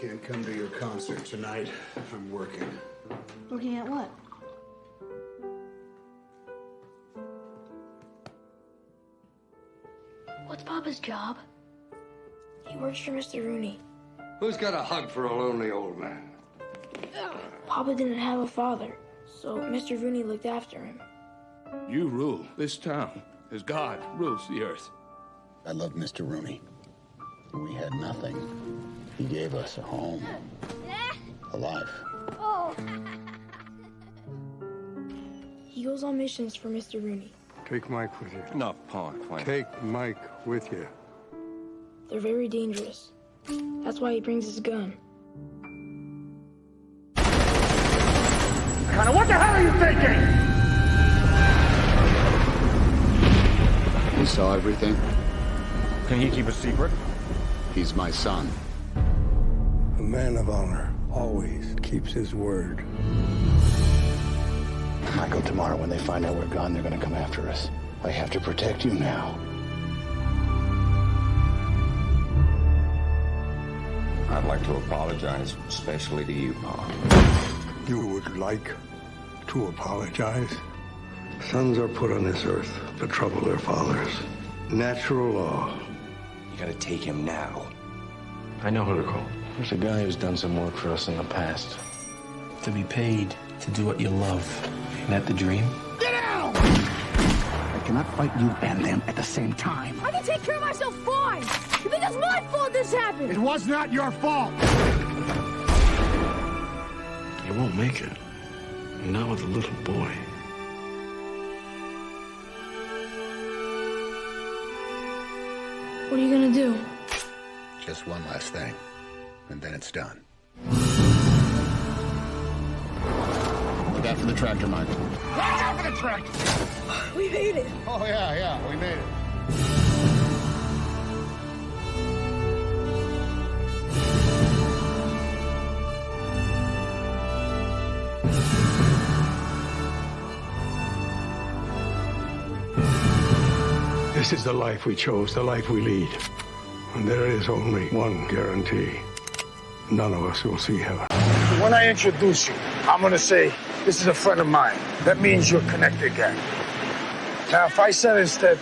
can't come to your concert tonight. I'm working. Working at what? What's Papa's job? He works for Mr. Rooney. Who's got a hug for a lonely old man? Papa didn't have a father, so Mr. Rooney looked after him. You rule this town as God rules the earth. I love Mr. Rooney. We had nothing. He gave us a home, a life. Oh. He goes on missions for Mr. Rooney. Take Mike with you. No, Paul, quiet. Take Mike with you. They're very dangerous. That's why he brings his gun. Connor, what the hell are you thinking? He saw everything. Can he keep a secret? He's my son. A man of honor always keeps his word. Michael, tomorrow when they find out we're gone, they're gonna come after us. I have to protect you now. I'd like to apologize, especially to you, Paul. You would like to apologize? Sons are put on this earth to trouble their fathers. Natural law. You gotta take him now. I know who to call. There's a guy who's done some work for us in the past. To be paid to do what you love. Isn't that the dream? Get out! I cannot fight you and them at the same time. I can take care of myself fine. You think it's my fault this happened? It was not your fault. You won't make it. Not with a little boy. What are you gonna do? Just one last thing, and then it's done. Look out for the tractor, Michael. Watch out for the tractor! We made it. Oh, yeah, we made it. This is the life we chose, the life we lead. And there is only one guarantee. None of us will see heaven. When I introduce you, I'm gonna say, this is a friend of mine. That means you're connected, gang. Now, if I said instead,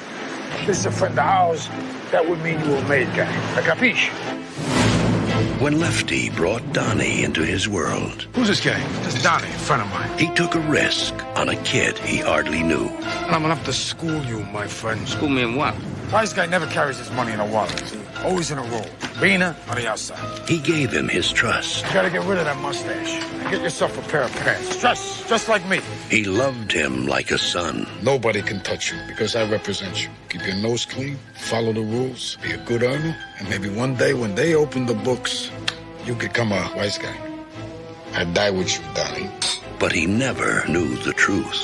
this is a friend of ours, that would mean you were made, gang. A capiche? When Lefty brought Donnie into his world, Who's this guy? This is Donnie, a friend of mine. he took a risk on a kid he hardly knew. I'm gonna have to school you, my friend. School me in what? This guy never carries his money in a wallet, see? Always in a roll. Bina on the outside. He gave him his trust. You gotta get rid of that mustache and get yourself a pair of pants. Just like me. He loved him like a son. Nobody can touch you because I represent you. Keep your nose clean, follow the rules, be a good earner, and maybe one day when they open the books, you become a wise guy. I'd die with you, Donnie. But he never knew the truth.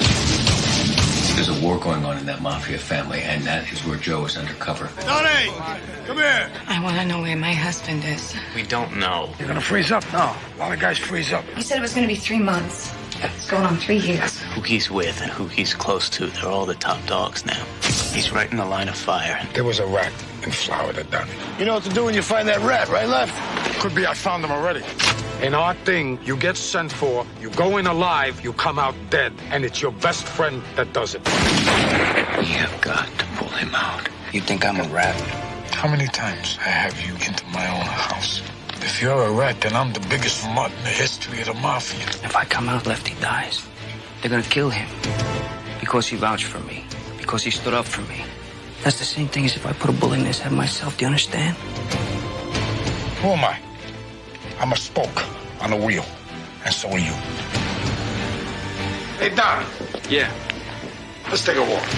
There's a war going on in that mafia family, and that is where Joe is undercover. Donnie! Come here! I want to know where my husband is. We don't know. You're gonna freeze up? No. A lot of guys freeze up. You said it was going to be 3 months. It's going on 3 years. Who he's with and who he's close to, they're all the top dogs now. He's right in the line of fire. There was a rat in Florida, Donnie. You know what to do when you find that rat, right, Left? Could be I found him already. In our thing, you get sent for, you go in alive, you come out dead, and it's your best friend that does it. We have got to pull him out. You think I'm a rat? How many times I have you into my own house? If you're a rat, then I'm the biggest mutt in the history of the mafia. If I come out, Lefty dies. They're gonna kill him. Because he vouched for me. Because he stood up for me. That's the same thing as if I put a bullet in his head myself. Do you understand? Who am I? I'm a spoke on a wheel, and so are you. Hey, Don. Yeah. Let's take a walk.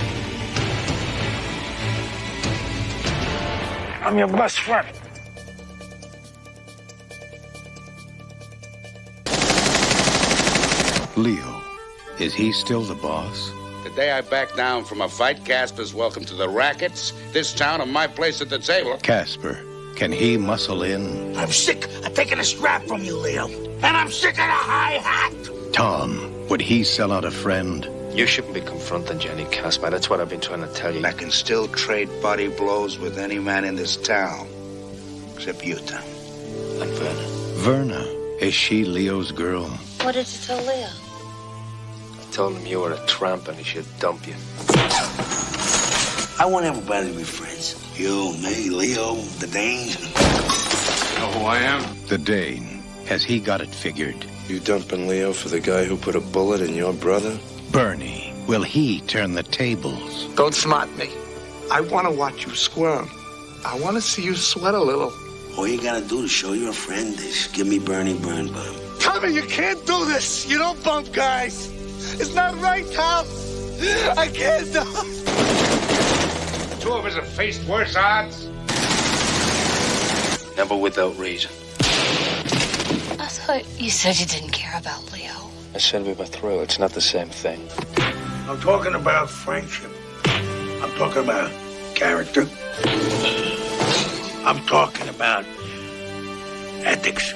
I'm your best friend. Leo, is he still the boss? The day I back down from a fight, Casper's welcome to the rackets, this town, and my place at the table. Casper, can he muscle in? I'm sick of taking a scrap from you, Leo. And I'm sick of the high hat. Tom, would he sell out a friend? You shouldn't be confronting Jenny Casper. That's what I've been trying to tell you. I can still trade body blows with any man in this town, except you, Tom. And Vernon. Verna, is she Leo's girl? What did you tell Leo? I told him you were a tramp and he should dump you. I want everybody to be friends. You, me, Leo, the Dane. You know who I am? The Dane. Has he got it figured? You dumping Leo for the guy who put a bullet in your brother? Bernie, will he turn the tables? Don't smart me. I want to watch you squirm. I want to see you sweat a little. All you gotta do to show you're a friend is give me Bernie Burn Bum. Tommy, you can't do this. You don't bump guys. It's not right, Tom. I can't do it. Two of us have faced worse odds. Never without reason. I thought you said you didn't care about Leo. I said we were through. It's not the same thing. I'm talking about friendship. I'm talking about character. I'm talking about ethics.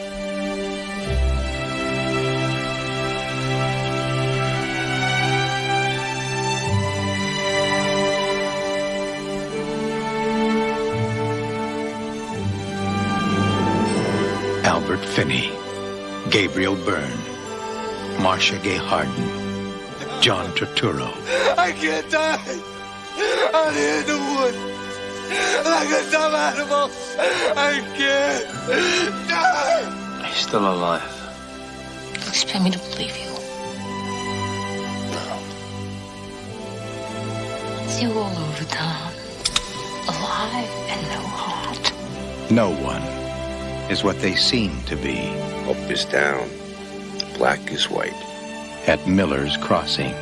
Albert Finney, Gabriel Byrne, Marcia Gay Harden, John Turturro. I can't die out here in the woods like a dumb animal. I can't die. He's still alive. You expect me to believe you? No. It's you all over town. Alive and no heart. No one is what they seem to be. Up is down. Black is white. At Miller's Crossing.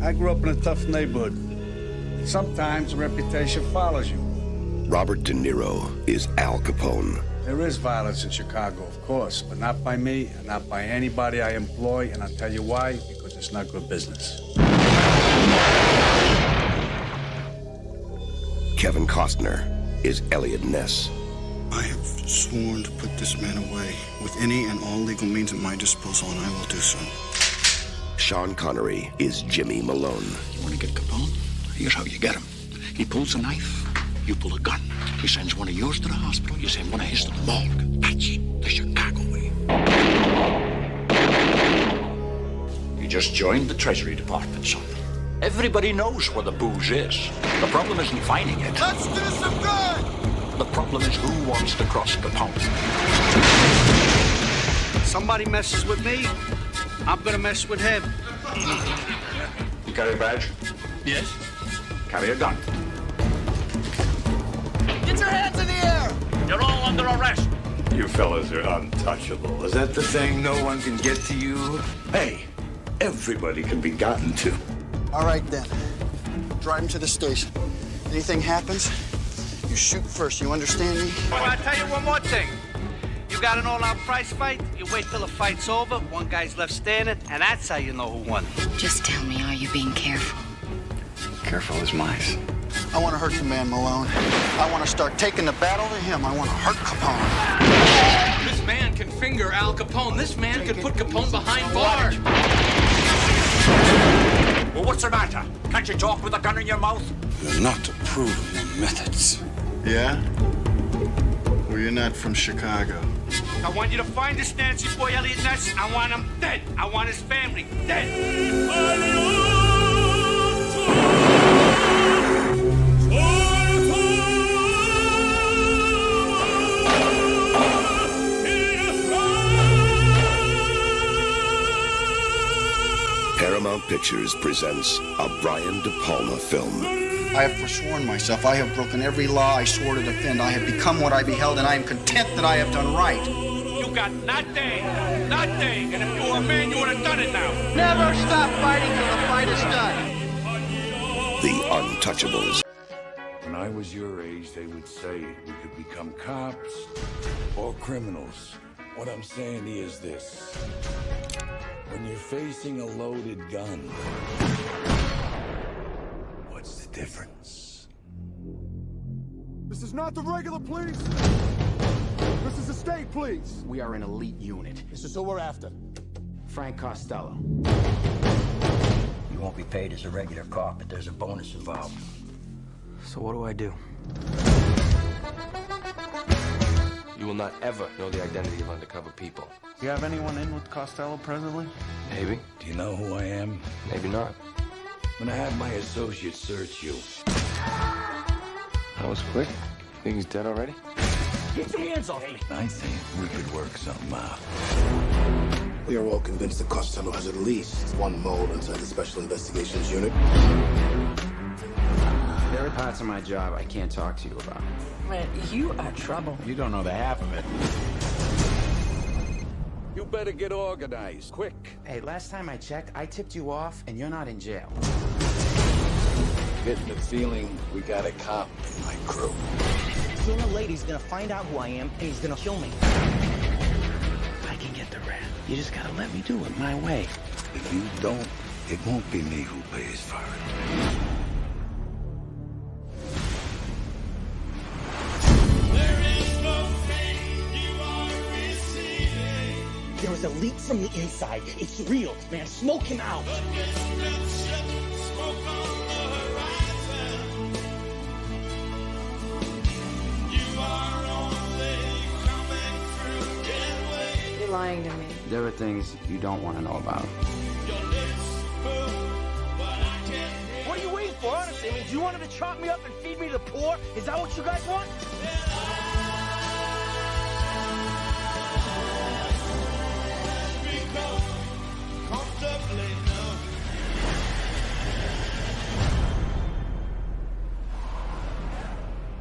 I grew up in a tough neighborhood. Sometimes reputation follows you. Robert De Niro is Al Capone. There is violence in Chicago, of course, but not by me and not by anybody I employ, and I'll tell you why, because it's not good business. Kevin Costner is Elliot Ness. I have sworn to put this man away with any and all legal means at my disposal, and I will do so. Sean Connery is Jimmy Malone. You want to get Capone? Here's how you get him. He pulls a knife, you pull a gun. He sends one of yours to the hospital, you send one of his to the morgue. That's the Chicago way. You just joined the Treasury Department, son. Everybody knows where the booze is. The problem isn't finding it. Let's do some good. The problem is who wants to cross Capone. Somebody messes with me, I'm gonna mess with him. You carry a badge? Yes. Carry a gun. Get your hands in the air. You're all under arrest. You fellas are untouchable. Is that the thing? No one can get to you? Hey, everybody can be gotten to. All right, then. Drive him to the station. Anything happens, you shoot first. You understand me? Well, I'll tell you one more thing. You got an all-out prize fight, you wait till the fight's over, one guy's left standing, and that's how you know who won. Just tell me, are you being careful? Careful as mice. I want to hurt the man, Malone. I want to start taking the battle to him. I want to hurt Capone. This man can finger Al Capone. This man could put Capone behind bars. Well, what's the matter? Can't you talk with a gun in your mouth? You're not to approve of your methods. Yeah? Well, you're not from Chicago. I want you to find this Nancy boy, Elliot Ness. I want him dead. I want his family dead. Paramount Pictures presents a Brian De Palma film. I have forsworn myself. I have broken every law I swore to defend. I have become what I beheld, and I am content that I have done right. You got nothing. Nothing. And if you were a man, you would have done it now. Never stop fighting till the fight is done. The Untouchables. When I was your age, they would say we could become cops or criminals. What I'm saying is this. When you're facing a loaded gun, what's the difference? This is not the regular police. This is the state police. We are an elite unit. This is who we're after. Frank Costello. You won't be paid as a regular cop, but there's a bonus involved. So what do I do? You will not ever know the identity of undercover people. You have anyone in with Costello presently? Maybe. Do you know who I am? Maybe not. I'm gonna have my associates search you. That was quick. Think he's dead already? Get your hands off me! I think we could work something out. We are all convinced that Costello has at least one mole inside the Special Investigations Unit. There are parts of my job I can't talk to you about. Man, you are trouble. You don't know the half of it. You better get organized, quick. Hey, last time I checked, I tipped you off, and you're not in jail. Getting the feeling we got a cop in my crew. Sooner or later, he's gonna find out who I am, and he's gonna kill me. I can get the rap. You just gotta let me do it my way. If you don't, it won't be me who pays for it. There was a leak from the inside. It's real, man. Smoke him out. You're lying to me. There are things you don't want to know about. What are you waiting for, honestly? I mean, do you want him to chop me up and feed me to the poor? Is that what you guys want?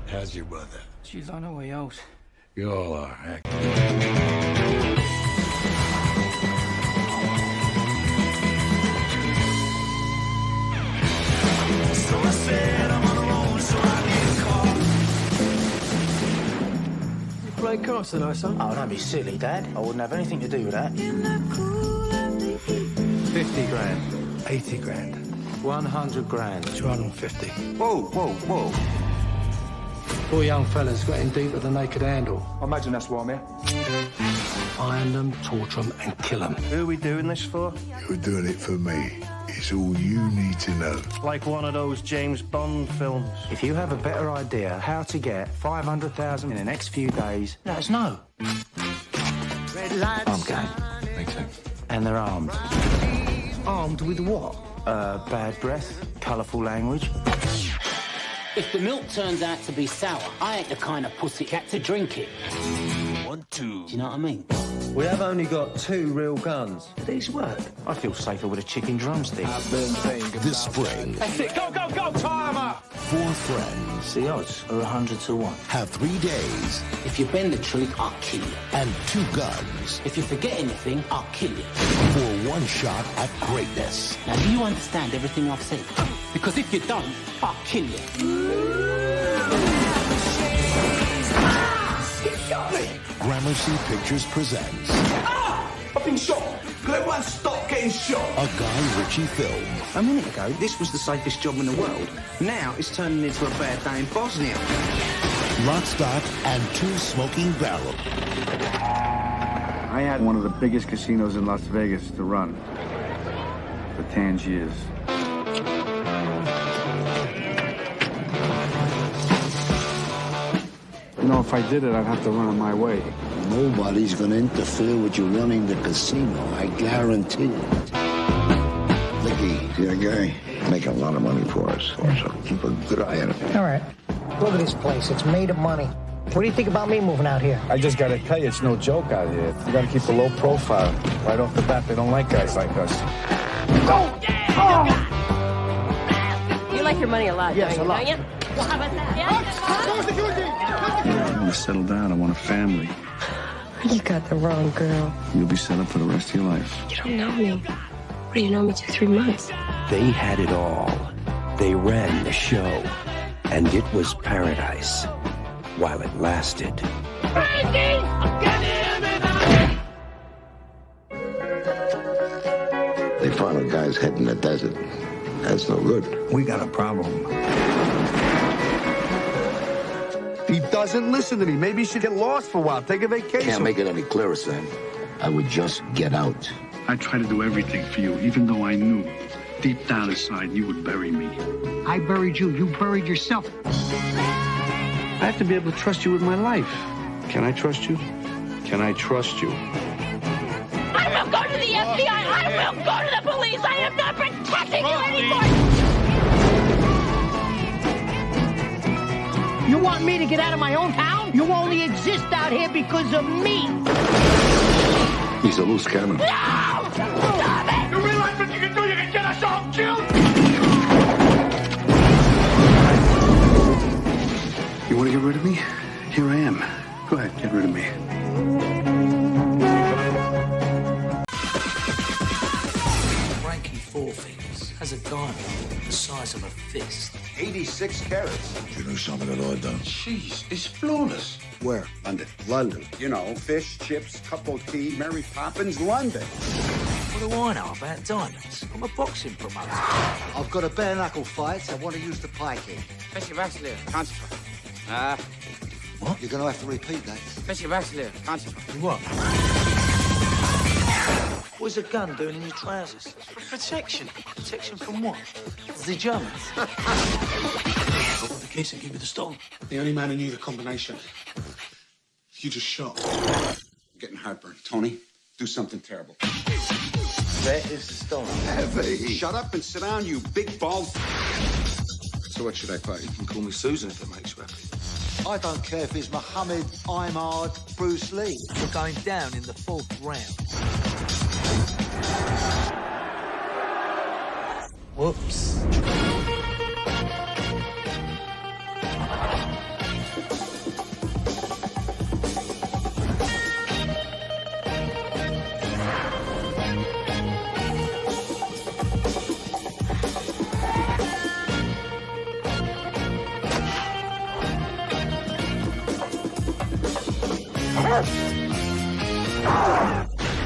How's your brother? She's on her way out. You all are, heck. So I said I'm on the road, so I need a car. You play cards tonight, son? Oh, don't be silly, Dad. I wouldn't have anything to do with that. 50 grand. 80 grand. 100 grand. 250. Whoa, whoa, whoa. Four young fellas got in deep with the naked handle. I imagine that's why I'm here. Iron them, torture them, and kill them. Who are we doing this for? You're doing it for me. It's all you need to know. Like one of those James Bond films. If you have a better idea how to get 500,000 in the next few days, let us know. Armed gang. Makes sense. And they're armed. Armed with what? Bad breath, colourful language. If the milk turns out to be sour, I ain't the kind of pussycat to drink it. 1, 2. Do you know what I mean? We have only got 2 real guns. Do these work? I feel safer with a chicken drumstick. This spring, That's it. Go, go, go, timer! 4 friends The odds are 100 to 1. have 3 days If you bend the truth, I'll kill you. and 2 guns If you forget anything, I'll kill you. for one shot at greatness. Now, do you understand everything I've said? Because if you don't, I'll kill you. He shot me! Gramercy Pictures presents I've been shot. Could everyone stop getting shot? a Guy Ritchie film. A minute ago, this was the safest job in the world. Now it's turning into a bad day in Bosnia. Lock, Stock, and 2 Smoking Barrel. I had one of the biggest casinos in Las Vegas to run for 10 years. You know, if I did it, I'd have to run it my way. Nobody's gonna interfere with you running the casino, I guarantee it. Mickey, see that guy? Making a lot of money for us. So keep a good eye on him. All right. Look at this place. It's made of money. What do you think about me moving out here? I just gotta tell you, it's no joke out here. You gotta keep a low profile. Right off the bat, they don't like guys like us. Oh! Oh! You like your money a lot, Yes, don't you? a lot. Don't you? Well, how about that? Yeah? I want to settle down. I want a family. You got the wrong girl. You'll be set up for the rest of your life. You don't know me. What do you know me 2-3 months? They had it all. They ran the show. And it was paradise while it lasted. They found a guy's head in the desert. That's no good. We got a problem. He doesn't listen to me. Maybe you should get lost for a while. Take a vacation. Can't make it any clearer, Sam. I would just get out. I tried to do everything for you, even though I knew deep down inside you would bury me. I buried you. You buried yourself. I have to be able to trust you with my life. Can I trust you? Can I trust you? I will go to the FBI. I will go to the police. I am not protecting you anymore. You want me to get out of my own town? You only exist out here because of me. He's a loose cannon. No! Stop it! You realize what you can do? You can get us all killed! You want to get rid of me? Here I am. Go ahead, get rid of me. Frankie Four Fingers has a diamond the size of a fist. 86 carats. You know something at all, done? Jeez, it's flawless. Where? London. London. You know, fish, chips, cup of tea, Mary Poppins, London. What do I know about diamonds? I'm a boxing promoter. I've got a bare knuckle fight. I want to use the piking. Special Vasily, concentrate. What? You're going to have to repeat that. Special Vasily, concentrate. What? What's a gun doing in your trousers? For protection. Protection from what? The Germans. Hold the case and give me the stone. The only man who knew the combination. You just shot. I'm getting heartburn. Tony, do something terrible. Where is the stone? Heavy. Shut up and sit down, you big bald. So what should I fight? You can call me Susan if it makes you happy. I don't care if it's Muhammad, Imard, Bruce Lee. You're going down in the 4th round. Whoops.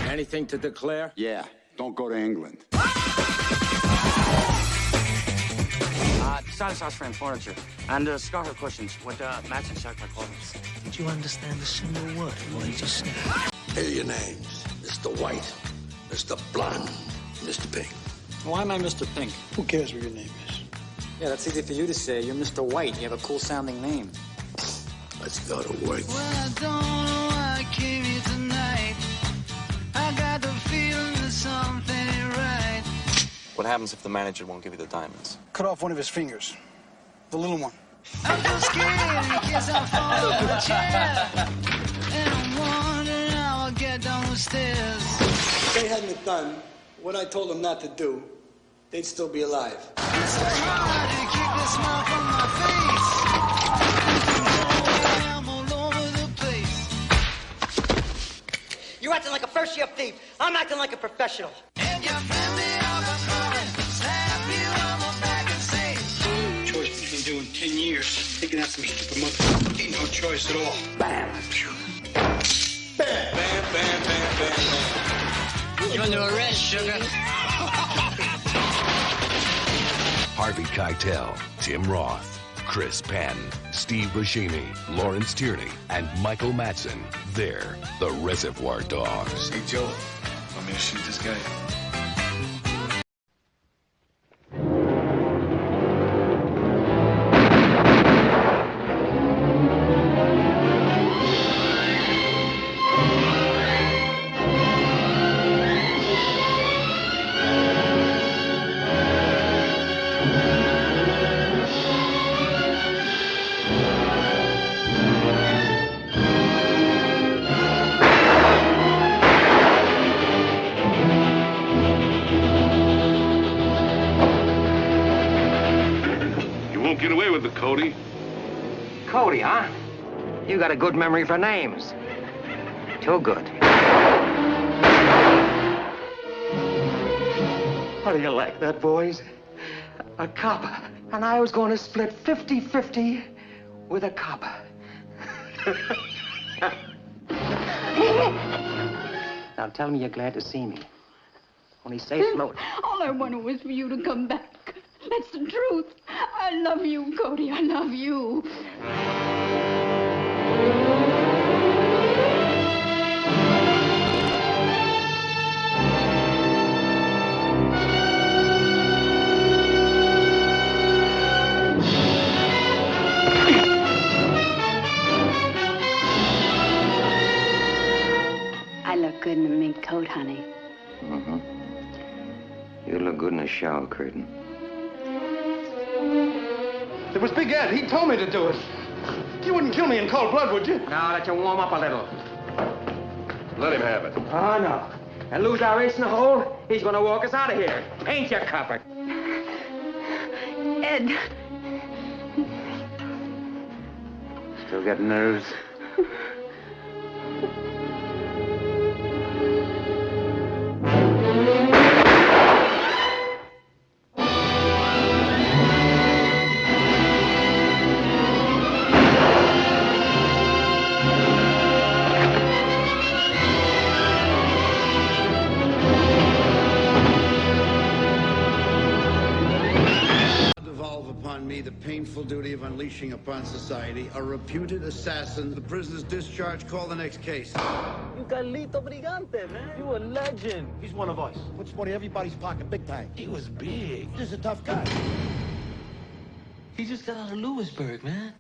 Anything to declare? Yeah, don't go to England. Silence house frame furniture and scarlet cushions with matching sacred colors. Did you understand a single word of what he just said? Here are your names. Mr. White, Mr. Blonde, Mr. Pink. Why am I Mr. Pink? Who cares what your name is? Yeah, that's easy for you to say. You're Mr. White. You have a cool-sounding name. Let's go to work. Well, I don't know why I came here tonight. I got the feeling that something ain't right. What happens if the manager won't give you the diamonds? Cut off one of his fingers. The little one. I'm so scared in case I fall off the chair. And I'm wondering how I'll get down the stairs. If they hadn't done what I told them not to do, they'd still be alive. It's so hard to keep the smile from my face. I'm all over the place. You're acting like a first-year thief. I'm acting like a professional. And your friend me off a moment. Slap you on my back and say, Choice he's been doing 10 years. Taking out some stupid motherfucker. Ain't no choice at all. Bam. Bam, bam, bam, bam, bam, bam. You're under arrest, sugar. Harvey Keitel, Tim Roth, Chris Penn, Steve Buscemi, Lawrence Tierney, and Michael Madsen. They're the Reservoir Dogs. Hey, Joe. Want me to shoot this guy? Get away with it, Cody. Cody, huh? You got a good memory for names. Too good. How do you like that, boys? A cop. And I was going to split 50-50 with a cop. Now tell me you're glad to see me. Only say slow. all I wanted was for you to come back. That's the truth. I love you, Cody. I love you. pink coat, honey. Mm-hmm. You look good in a shower curtain. It was Big Ed. He told me to do it. You wouldn't kill me in cold blood, would you? Now let you warm up a little. Let him have it. Oh, no. And lose our ace in the hole, he's gonna walk us out of here. Ain't you, Copper? Ed. Still got nerves? The painful duty of unleashing upon society a reputed assassin. The prisoner's discharge. Call the next case. You Carlito Brigante, man. You a legend. He's one of us. Puts money in everybody's pocket, big time. He was big. He's a tough guy. He just got out of Lewisburg, man.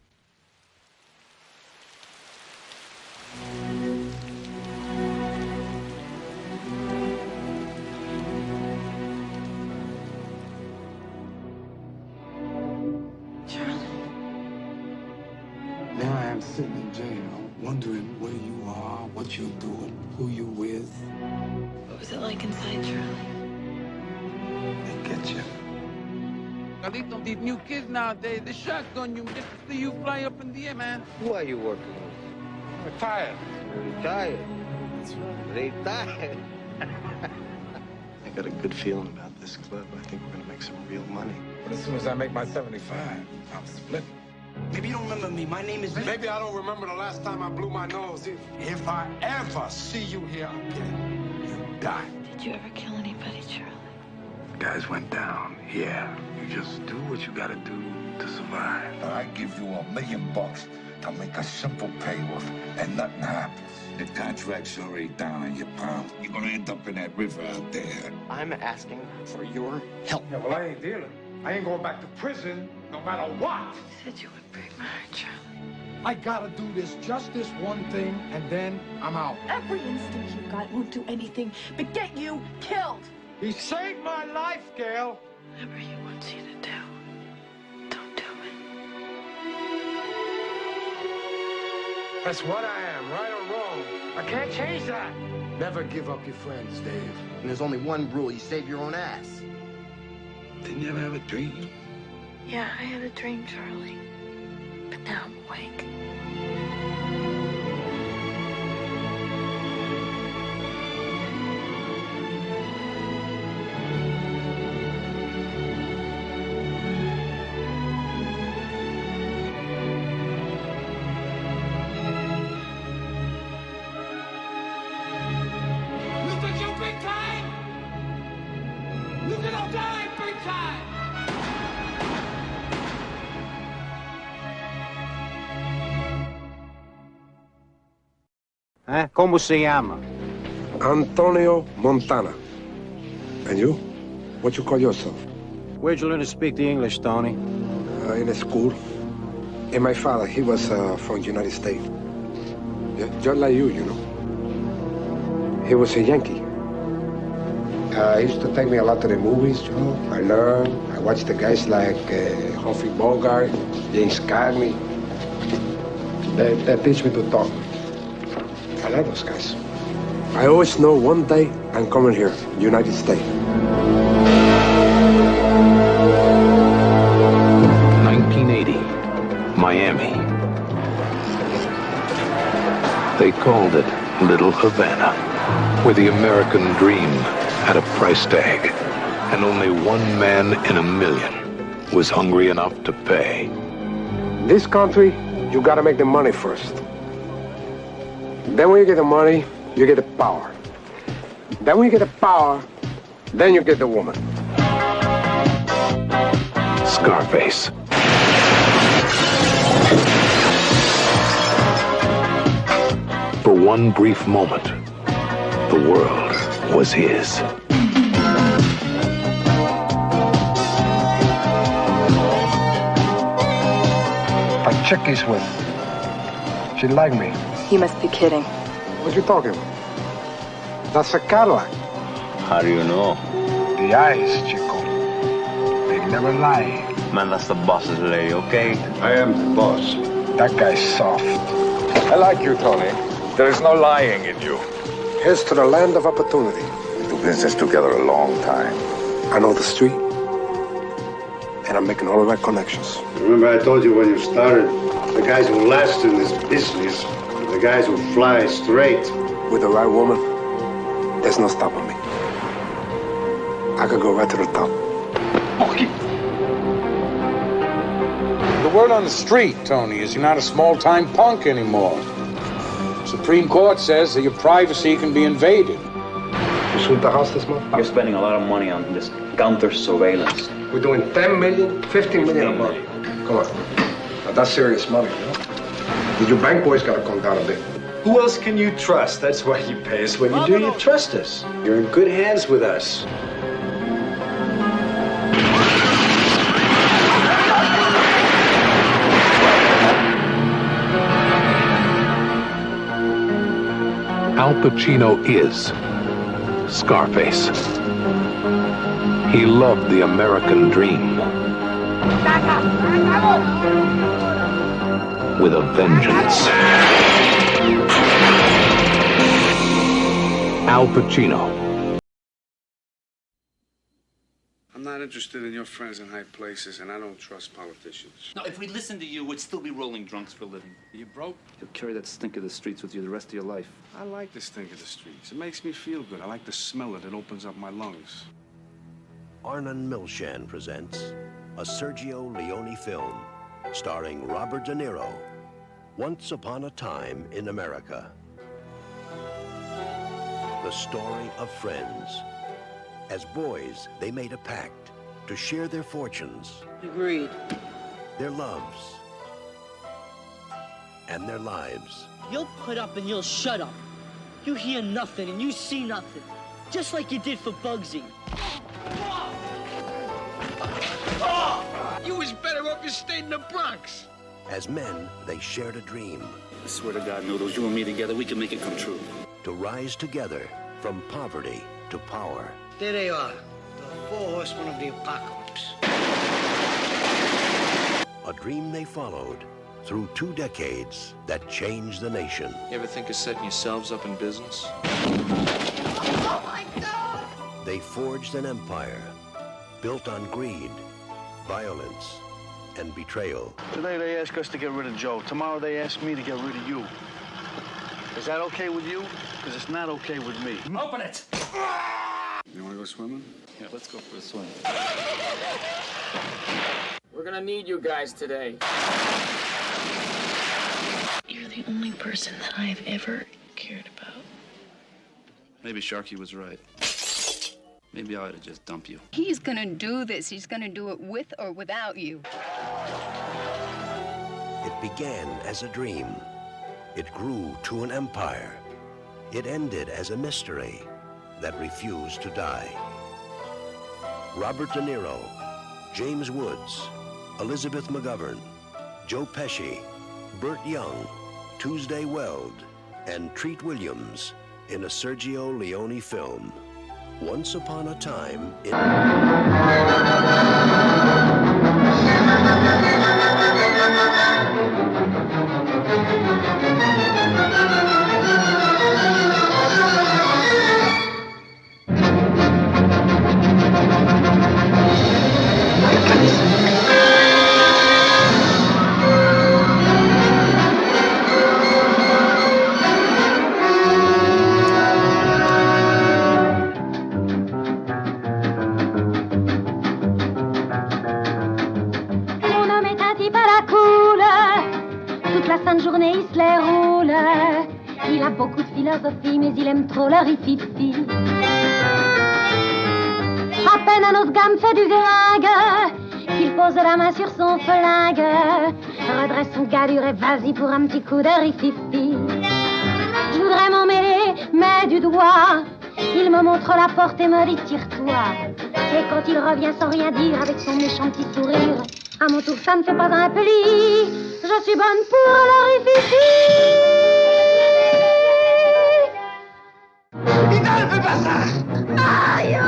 There I am sitting in jail, wondering where you are, what you're doing, who you with. What was it like inside, Charlie? They get you. Carlito, these new kids nowadays, they shotgun you just to see you fly up in the air, man. Who are you working with? Retired. Retired. That's right. Retired. I got a good feeling about this club. I think we're gonna make some real money. But as soon as I make my 75, I'm splitting. Maybe you don't remember me. My name is... Maybe I don't remember the last time I blew my nose. If I ever see you here again, you die. Did you ever kill anybody, Charlie? Guys went down. Yeah. You just do what you gotta do to survive. I give you $1 million to make a simple payoff, and nothing happens. The contract's already down on your palm. You're gonna end up in that river out there. I'm asking for your help. Yeah, well, I ain't dealing. I ain't going back to prison, no matter what. You said you would break my heart, Charlie. I gotta do just this one thing, and then I'm out. Every instinct you've got won't do anything but get you killed. He saved my life, Gail. Whatever he wants you to do, don't do it. That's what I am, right or wrong. I can't change that. Never give up your friends, Dave. And there's only one rule. You save your own ass. Didn't you ever have a dream? Yeah, I had a dream, Charlie. But now I'm awake. You think you're big time? You're gonna die big time! ¿Cómo se llama? Antonio Montana. And you? What you call yourself? Where'd you learn to speak the English, Tony? In a school. And my father, he was from the United States. Yeah, just like you know. He was a Yankee. He used to take me a lot to the movies, you know. I learned. I watched the guys like Humphrey Bogart, James Cagney. They teach me to talk. I like those guys. I always know one day I'm coming here, United States. 1980, Miami. They called it Little Havana, where the American dream had a price tag, and only one man in a million was hungry enough to pay. This country, you gotta make the money first. Then when you get the money, you get the power. Then when you get the power, then you get the woman. Scarface. For one brief moment, the world was his. A chick he's with. She liked me. You must be kidding. What you talking about? That's a Cadillac. How do you know? The eyes, Chico. They never lie. Man, that's the boss's lady, okay? I am the boss. That guy's soft. I like you, Tony. There is no lying in you. Here's to the land of opportunity. We do business together a long time. I know the street, and I'm making all the right connections. Remember I told you when you started, the guys who last in this business are the guys who fly straight. With the right woman, there's no stopping me. I could go right to the top. The word on the street, Tony, is you're not a small-time punk anymore. Supreme Court says that your privacy can be invaded. You sweep the house this month? You're spending a lot of money on this counter surveillance. We're doing 10 million, 15 million a month. Come on. Now, that's serious money, you know? Your bank boys gotta come down a bit. Who else can you trust? That's why you pay us when you do. You trust us. You're in good hands with us. Al Pacino is Scarface. He loved the American dream with a vengeance. Al Pacino. I'm not interested in your friends in high places, and I don't trust politicians. No, if we listened to you, we'd still be rolling drunks for a living. You broke? You'll carry that stink of the streets with you the rest of your life. I like the stink of the streets. It makes me feel good. I like the smell of it. It opens up my lungs. Arnon Milchan presents a Sergio Leone film starring Robert De Niro, Once Upon a Time in America. The story of friends. As boys, they made a pact to share their fortunes. Agreed. Their loves. And their lives. You'll put up and you'll shut up. You hear nothing and you see nothing. Just like you did for Bugsy. You was better off you stayed in the Bronx. As men, they shared a dream. I swear to God, Noodles, you and me together, we can make it come true. To rise together from poverty to power. There they are, the four horsemen of the apocalypse. A dream they followed through 2 decades that changed the nation. You ever think of setting yourselves up in business? Oh my God! They forged an empire built on greed, violence, and betrayal. Today they ask us to get rid of Joe. Tomorrow they ask me to get rid of you. Is that okay with you? Because it's not okay with me. Open it! You want to go swimming? Yeah, let's go for a swim. We're gonna need you guys today. You're the only person that I've ever cared about. Maybe Sharky was right. Maybe I ought to just dump you. He's gonna do this. He's gonna do it with or without you. It began as a dream. It grew to an empire. It ended as a mystery that refused to die. Robert De Niro, James Woods, Elizabeth McGovern, Joe Pesci, Burt Young, Tuesday Weld, and Treat Williams in a Sergio Leone film, Once Upon a Time in... Journée, il se les roule. Il a beaucoup de philosophie, mais il aime trop la rififi. À peine un autre gamme fait du gringue, qu'il pose la main sur son flingue, redresse son galure et vas-y pour un petit coup de rififi. Je voudrais m'en mêler, mais du doigt, il me montre la porte et me dit tire-toi. Et quand il revient sans rien dire, avec son méchant petit sourire, à mon tour ça ne fait pas un pli. Je suis bonne pour le rififi. Mario!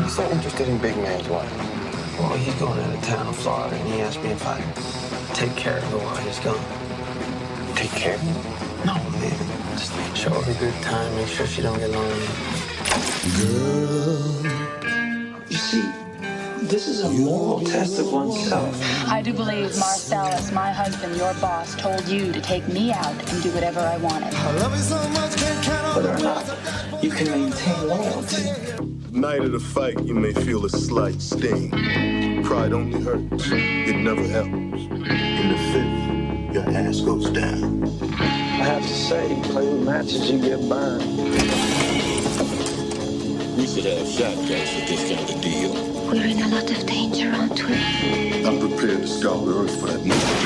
So interested in big man's wife? Well, he's going out of town, Florida, and he asked me if I'd take care of her while he's gone. Take care of her? No, man. Just show her a good time, make sure she don't get lonely. Girl, you see, this is a moral test of oneself. I do believe Marcellus, my husband, your boss, told you to take me out and do whatever I wanted. Whether or not you can maintain loyalty. Night of the fight, you may feel a slight sting. Pride only hurts, it never helps. In the fifth, your ass goes down. I have to say, you play with matches, you get burned. We should have shotguns for this kind of deal. We're in a lot of danger, aren't we? I'm prepared to scour the earth for that mission.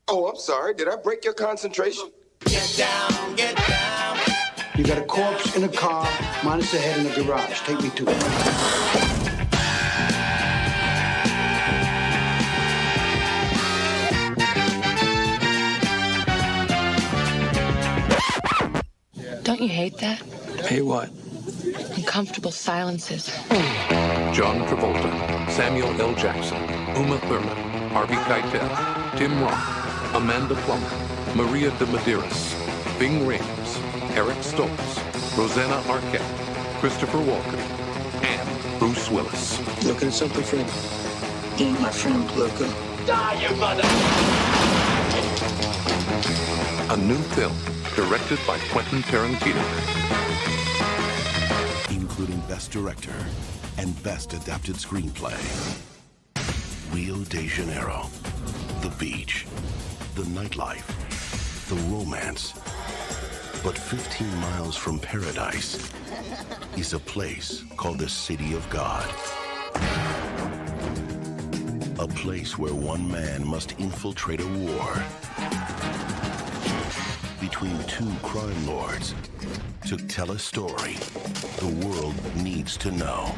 Oh, I'm sorry. Did I break your concentration? Get down, get down. You got a corpse in a car, minus the head in the garage. Take me to it. Don't you hate that? Hey, what? Uncomfortable silences. John Travolta, Samuel L. Jackson, Uma Thurman, Harvey Keitel, Tim Roth, Amanda Plummer, Maria de Medeiros, Bing Rames, Eric Stoltz, Rosanna Arquette, Christopher Walken, and Bruce Willis. Looking at something, friend? Ain't my friend, Luca. Die, you mother! A new film directed by Quentin Tarantino. Including Best Director and Best Adapted Screenplay. Rio de Janeiro. The beach. The nightlife. The romance. But 15 miles from paradise is a place called the City of God. A place where one man must infiltrate a war between two crime lords to tell a story the world needs to know.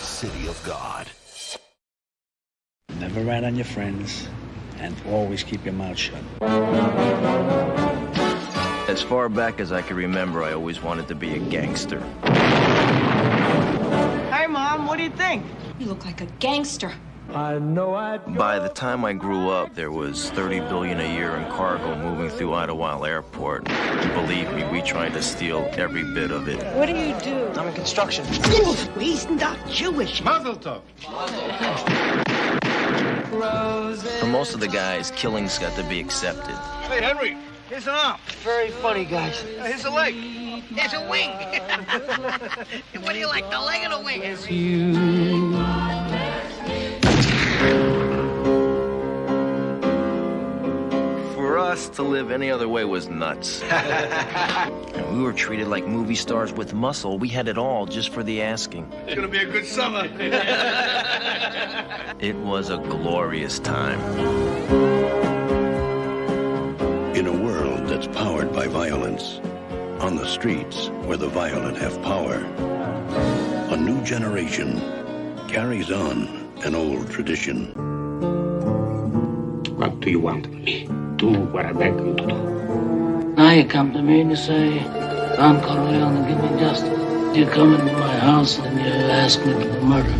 City of God. Never rat on your friends, and always keep your mouth shut. As far back as I can remember, I always wanted to be a gangster. Hey, Mom, what do you think? You look like a gangster. I know By the time I grew up, there was $30 billion a year in cargo moving through Idlewild Airport. Believe me, we tried to steal every bit of it. What do you do? I'm in construction. He's not Jewish. Mazel tov. For most of the guys, killings got to be accepted. Hey, Henry, here's an arm. Very funny, guys. Here's a leg. There's a wing. What do you like, the leg or the wing? For us to live any other way was nuts. And we were treated like movie stars with muscle. We had it all just for the asking. It's gonna be a good summer. It was a glorious time. In a world that's powered by violence, on the streets where the violent have power, a new generation carries on an old tradition. What do you want of me? Do what I beg you to do. Now you come to me and you say, Don Corleone, give me justice. You come into my house and you ask me to murder.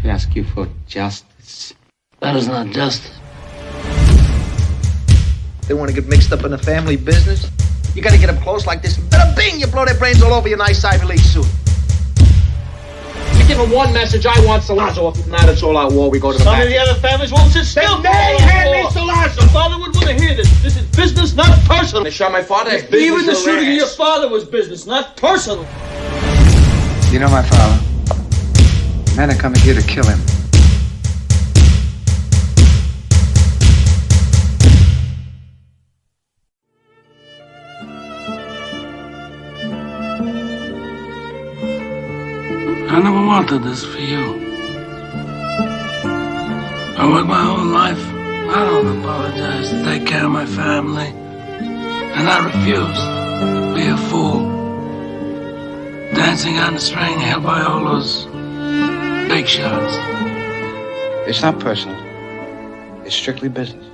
I ask you for justice. That is not justice. They want to get mixed up in the family business? You gotta get up close like this, and bada bing, you blow their brains all over your nice Ivy League suit. You give him one message, I want Salazzo. If not, it's all out war. We go to the Some back. of the other families won't sit still. They hand me Salazzo. My father would want to hear this. This is business, not personal. They shot my father. Even the shooting of your father was business, not personal. You know my father? Men are coming here to kill him. I never wanted this for you. I worked my whole life. I don't apologize to take care of my family. And I refused to be a fool. Dancing on the string held by all those big shots. It's not personal. It's strictly business.